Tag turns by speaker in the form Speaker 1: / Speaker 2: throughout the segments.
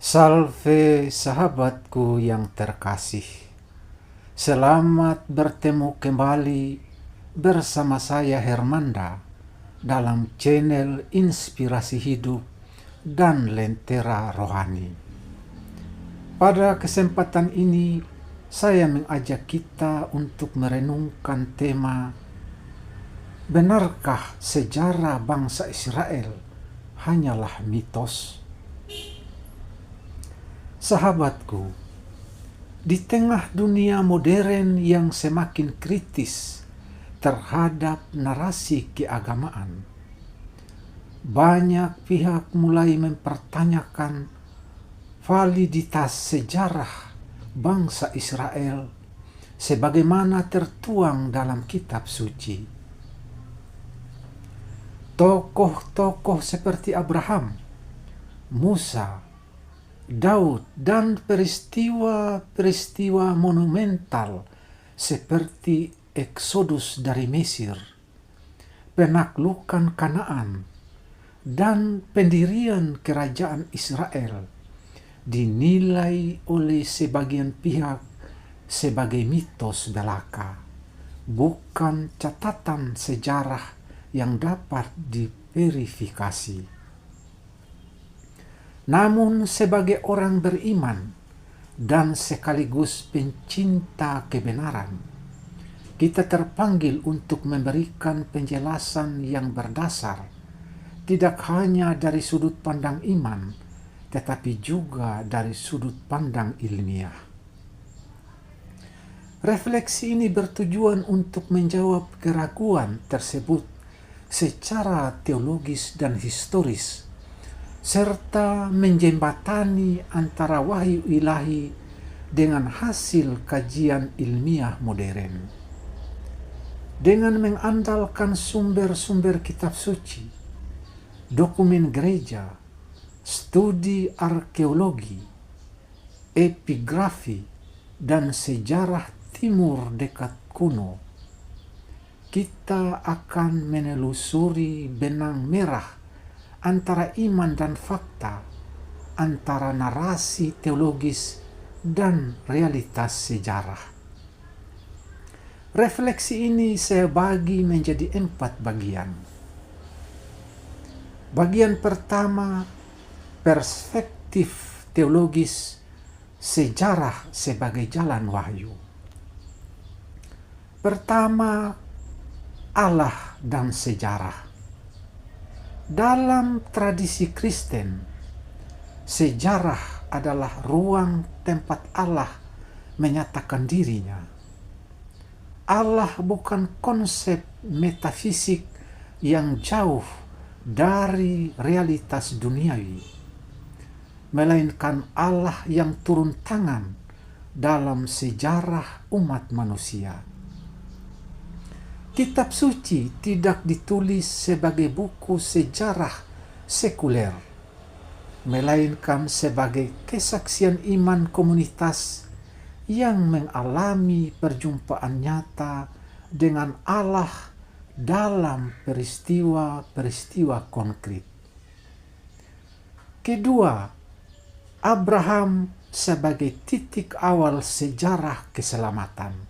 Speaker 1: Salve sahabatku yang terkasih. Selamat bertemu kembali bersama saya Hermanda dalam channel Inspirasi Hidup dan Lentera Rohani. Pada kesempatan ini saya mengajak kita untuk merenungkan tema benarkah sejarah bangsa Israel hanyalah mitos? Sahabatku, di tengah dunia modern yang semakin kritis terhadap narasi keagamaan, banyak pihak mulai mempertanyakan validitas sejarah bangsa Israel sebagaimana tertuang dalam kitab suci. Tokoh-tokoh seperti Abraham, Musa, Daud, dan peristiwa-peristiwa monumental seperti Eksodus dari Mesir, penaklukan Kanaan, dan pendirian kerajaan Israel dinilai oleh sebagian pihak sebagai mitos belaka, bukan catatan sejarah yang dapat diverifikasi. Namun sebagai orang beriman dan sekaligus pencinta kebenaran, kita terpanggil untuk memberikan penjelasan yang berdasar tidak hanya dari sudut pandang iman, tetapi juga dari sudut pandang ilmiah. Refleksi ini bertujuan untuk menjawab keraguan tersebut secara teologis dan historis, serta menjembatani antara wahyu ilahi dengan hasil kajian ilmiah modern. Dengan mengandalkan sumber-sumber kitab suci, dokumen gereja, studi arkeologi, epigrafi, dan sejarah Timur Dekat kuno, kita akan menelusuri benang merah antara iman dan fakta, antara narasi teologis dan realitas sejarah. Refleksi ini saya bagi menjadi 4 bagian. Bagian pertama, perspektif teologis sejarah sebagai jalan wahyu. Pertama, Allah dan sejarah. Dalam tradisi Kristen, sejarah adalah ruang tempat Allah menyatakan dirinya. Allah bukan konsep metafisik yang jauh dari realitas duniawi, melainkan Allah yang turun tangan dalam sejarah umat manusia. Kitab suci tidak ditulis sebagai buku sejarah sekuler, melainkan sebagai kesaksian iman komunitas yang mengalami perjumpaan nyata dengan Allah dalam peristiwa-peristiwa konkret. Kedua, Abraham sebagai titik awal sejarah keselamatan.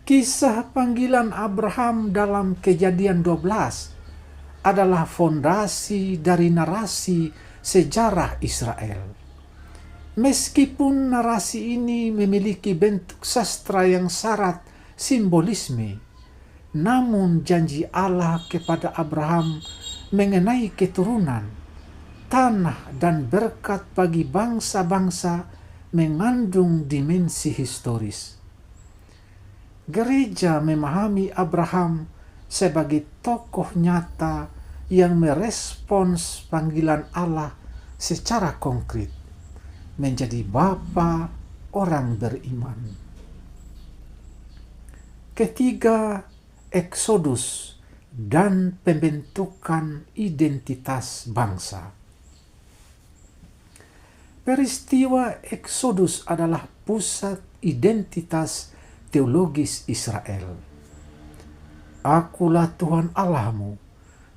Speaker 1: Kisah panggilan Abraham dalam Kejadian 12 adalah fondasi dari narasi sejarah Israel. Meskipun narasi ini memiliki bentuk sastra yang syarat simbolisme, namun janji Allah kepada Abraham mengenai keturunan, tanah, dan berkat bagi bangsa-bangsa mengandung dimensi historis. Gereja memahami Abraham sebagai tokoh nyata yang merespons panggilan Allah secara konkret, menjadi bapa orang beriman. Ketiga, Eksodus dan pembentukan identitas bangsa. Peristiwa Eksodus adalah pusat identitas teologis Israel. Akulah Tuhan Allahmu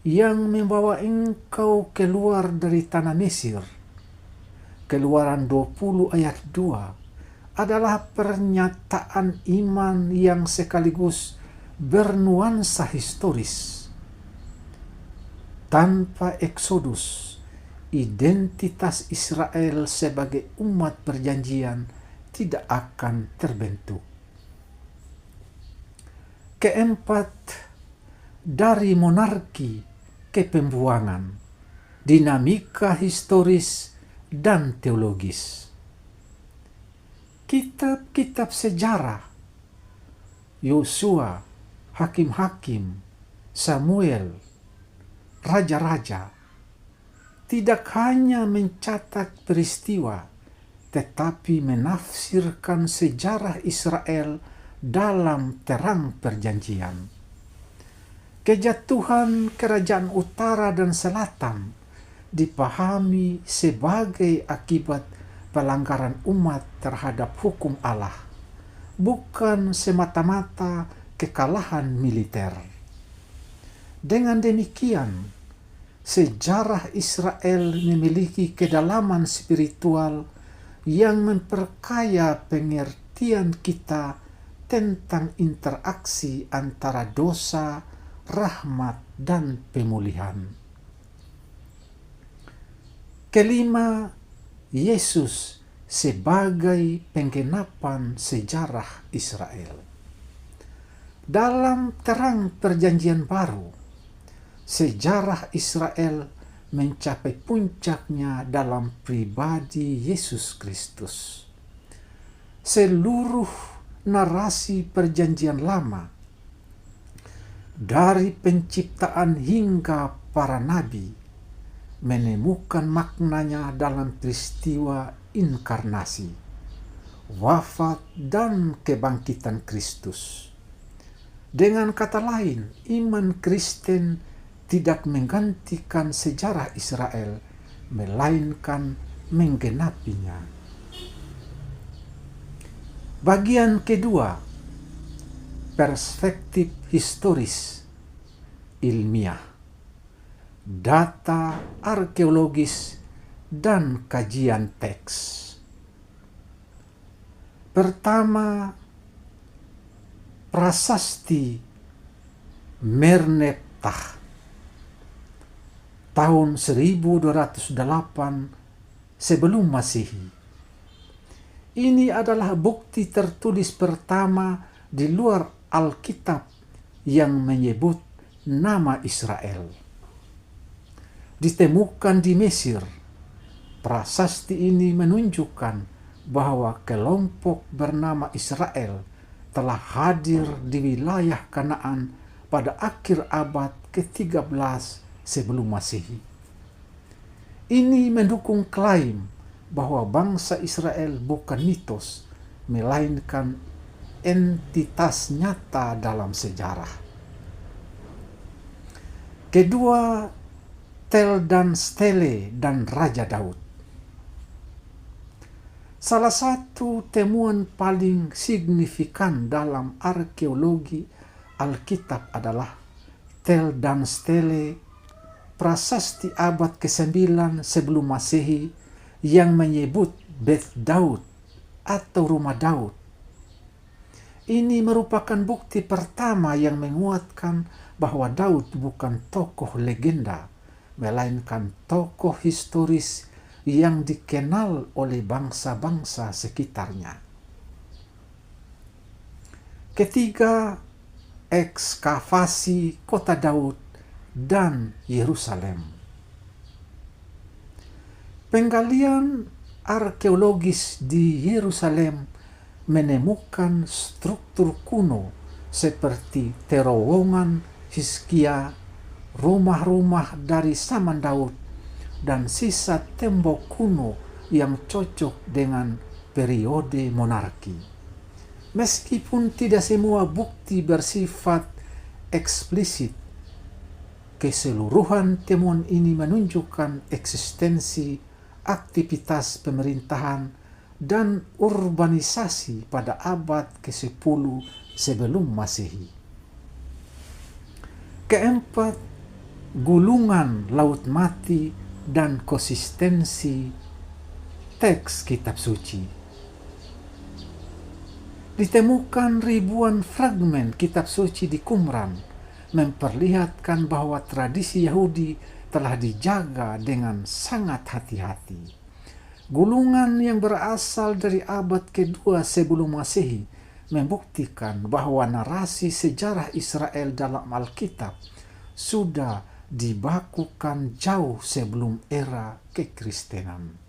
Speaker 1: yang membawa engkau keluar dari tanah Mesir, Keluaran 20 ayat 2 adalah pernyataan iman yang sekaligus bernuansa historis. Tanpa Eksodus, identitas Israel sebagai umat perjanjian tidak akan terbentuk. Keempat, dari monarki ke pembuangan, dinamika historis dan teologis. Kitab-kitab sejarah, Yosua, Hakim-hakim, Samuel, raja-raja, tidak hanya mencatat peristiwa, tetapi menafsirkan sejarah Israel dalam terang perjanjian. Kejatuhan kerajaan utara dan selatan dipahami sebagai akibat pelanggaran umat terhadap hukum Allah, bukan semata-mata kekalahan militer. Dengan demikian, sejarah Israel memiliki kedalaman spiritual yang memperkaya pengertian kita tentang interaksi antara dosa, rahmat, dan pemulihan. Kelima, Yesus sebagai penggenapan sejarah Israel. Dalam terang perjanjian baru, sejarah Israel mencapai puncaknya dalam pribadi Yesus Kristus. Seluruh narasi perjanjian lama, dari penciptaan hingga para nabi, menemukan maknanya dalam peristiwa inkarnasi, wafat, dan kebangkitan Kristus. Dengan kata lain, iman Kristen tidak menggantikan sejarah Israel, melainkan menggenapinya. Bagian kedua, perspektif historis ilmiah, data arkeologis, dan kajian teks. Pertama, prasasti Merneptah tahun 1208 sebelum Masehi. Ini adalah bukti tertulis pertama di luar Alkitab yang menyebut nama Israel. Ditemukan di Mesir. Prasasti ini menunjukkan bahwa kelompok bernama Israel telah hadir di wilayah Kanaan pada akhir abad ke-13 sebelum Masehi. Ini mendukung klaim bahwa bangsa Israel bukan mitos, melainkan entitas nyata dalam sejarah. Kedua, Tel dan Stele dan Raja Daud. Salah satu temuan paling signifikan dalam arkeologi Alkitab adalah Tel dan Stele, prasasti abad ke-9 sebelum Masehi yang menyebut Beth Daud atau rumah Daud. Ini merupakan bukti pertama yang menguatkan bahwa Daud bukan tokoh legenda, melainkan tokoh historis yang dikenal oleh bangsa-bangsa sekitarnya. Ketiga, ekskavasi kota Daud dan Yerusalem. Penggalian arkeologis di Yerusalem menemukan struktur kuno seperti terowongan Hizkia, rumah-rumah dari zaman Daud, dan sisa tembok kuno yang cocok dengan periode monarki. Meskipun tidak semua bukti bersifat eksplisit, keseluruhan temuan ini menunjukkan eksistensi aktivitas pemerintahan dan urbanisasi pada abad ke-10 sebelum Masehi. Keempat, gulungan Laut Mati dan konsistensi teks kitab suci. Ditemukan ribuan fragmen kitab suci di Qumran, memperlihatkan bahwa tradisi Yahudi telah dijaga dengan sangat hati-hati. Gulungan yang berasal dari abad kedua sebelum Masehi membuktikan bahwa narasi sejarah Israel dalam Alkitab sudah dibakukan jauh sebelum era kekristenan.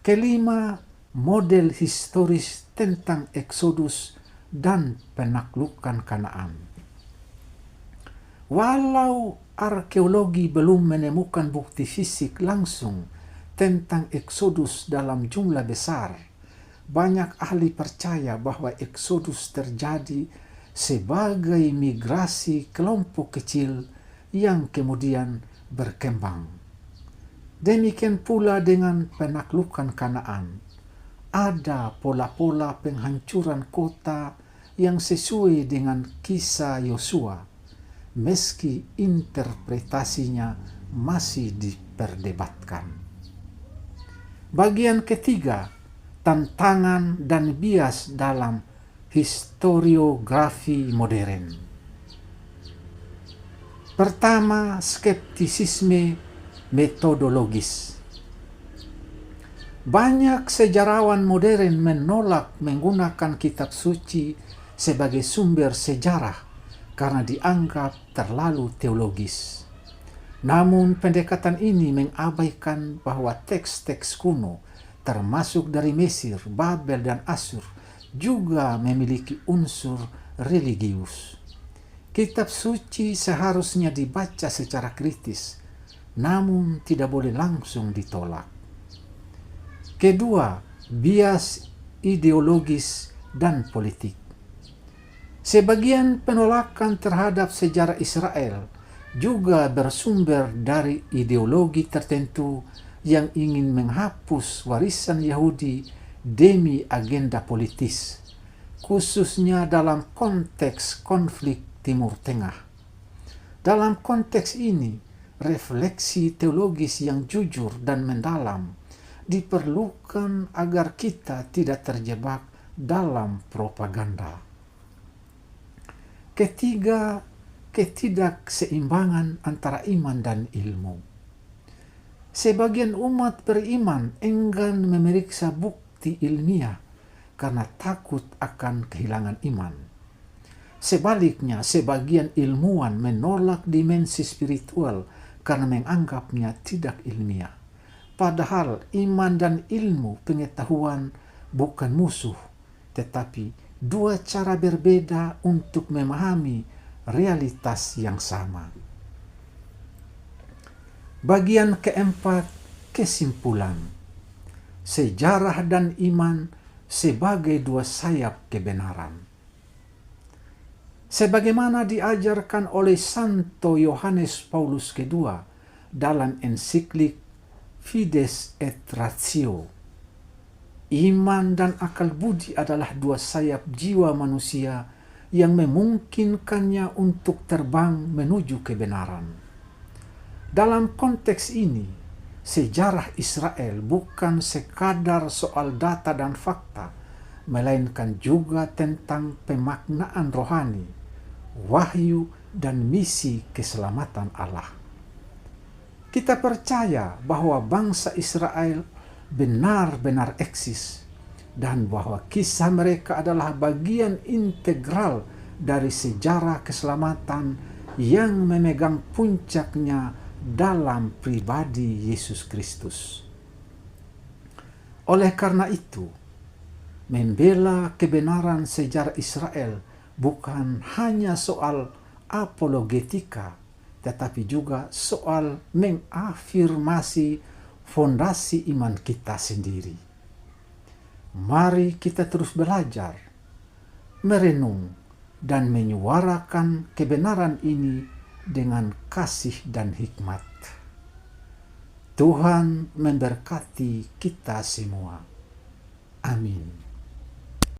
Speaker 1: Kelima, model historis tentang Eksodus dan penaklukan Kanaan. Walau arkeologi belum menemukan bukti fisik langsung tentang Eksodus dalam jumlah besar, banyak ahli percaya bahwa Eksodus terjadi sebagai migrasi kelompok kecil yang kemudian berkembang. Demikian pula dengan penaklukan Kanaan. Ada pola-pola penghancuran kota yang sesuai dengan kisah Yosua, meski interpretasinya masih diperdebatkan. Bagian ketiga, tantangan dan bias dalam historiografi modern. Pertama, skeptisisme metodologis. Banyak sejarawan modern menolak menggunakan kitab suci sebagai sumber sejarah karena dianggap terlalu teologis. Namun pendekatan ini mengabaikan bahwa teks-teks kuno, termasuk dari Mesir, Babel, dan Asyur, juga memiliki unsur religius. Kitab suci seharusnya dibaca secara kritis, namun tidak boleh langsung ditolak. Kedua, bias ideologis dan politik. Sebagian penolakan terhadap sejarah Israel juga bersumber dari ideologi tertentu yang ingin menghapus warisan Yahudi demi agenda politis, khususnya dalam konteks konflik Timur Tengah. Dalam konteks ini, refleksi teologis yang jujur dan mendalam diperlukan agar kita tidak terjebak dalam propaganda. Ketiga, ketidakseimbangan antara iman dan ilmu. Sebagian umat beriman enggan memeriksa bukti ilmiah karena takut akan kehilangan iman. Sebaliknya, sebagian ilmuwan menolak dimensi spiritual karena menganggapnya tidak ilmiah. Padahal iman dan ilmu pengetahuan bukan musuh, tetapi dua cara berbeda untuk memahami realitas yang sama. Bagian keempat, kesimpulan. Sejarah dan iman sebagai dua sayap kebenaran. Sebagaimana diajarkan oleh Santo Yohanes Paulus II dalam ensiklik Fides et Ratio, iman dan akal budi adalah dua sayap jiwa manusia yang memungkinkannya untuk terbang menuju kebenaran. Dalam konteks ini, sejarah Israel bukan sekadar soal data dan fakta, melainkan juga tentang pemaknaan rohani, wahyu, dan misi keselamatan Allah. Kita percaya bahwa bangsa Israel benar-benar eksis dan bahwa kisah mereka adalah bagian integral dari sejarah keselamatan yang memegang puncaknya dalam pribadi Yesus Kristus. Oleh karena itu, membela kebenaran sejarah Israel bukan hanya soal apologetika, tetapi juga soal mengafirmasi fondasi iman kita sendiri. Mari kita terus belajar, merenung, dan menyuarakan kebenaran ini dengan kasih dan hikmat. Tuhan memberkati kita semua. Amin.